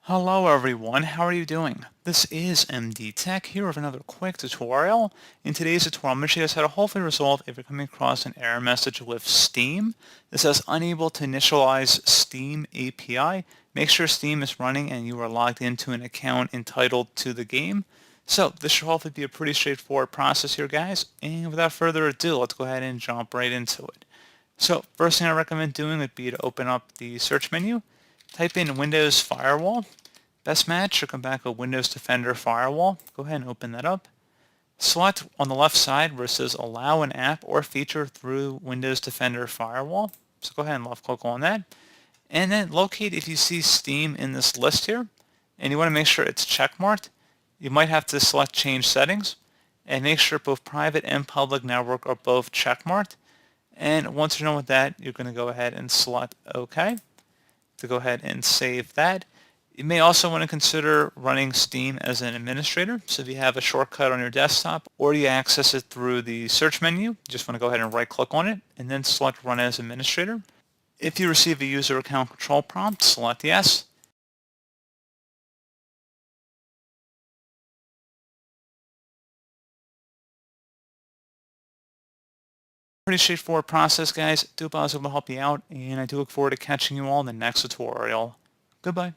Hello everyone, how are you doing? This is MD Tech here with another quick tutorial. In today's tutorial, I'm going to show you guys how to hopefully resolve if you're coming across an error message with Steam. This says unable to initialize Steam API. Make sure Steam is running and you are logged into an account entitled to the game. So this should hopefully be a pretty straightforward process here, guys. And without further ado, let's go ahead and jump right into it. So first thing I recommend doing would be to open up the search menu, type in Windows Firewall. Best match should come back with Windows Defender Firewall. Go ahead and open that up. Select on the left side where it says allow an app or feature through Windows Defender Firewall. So go ahead and left click on that. And then locate if you see Steam in this list here. And you want to make sure it's checkmarked. You might have to select change settings. And make sure both private and public network are both checkmarked. And once you're done with that, you're going to go ahead and select OK to go ahead and save that. You may also want to consider running Steam as an administrator. So if you have a shortcut on your desktop or you access it through the search menu, you just want to go ahead and right click on it and then select Run as Administrator. If you receive a user account control prompt, select Yes. Pretty straightforward process, guys. Do hope I was able to help you out, and I do look forward to catching you all in the next tutorial. Goodbye.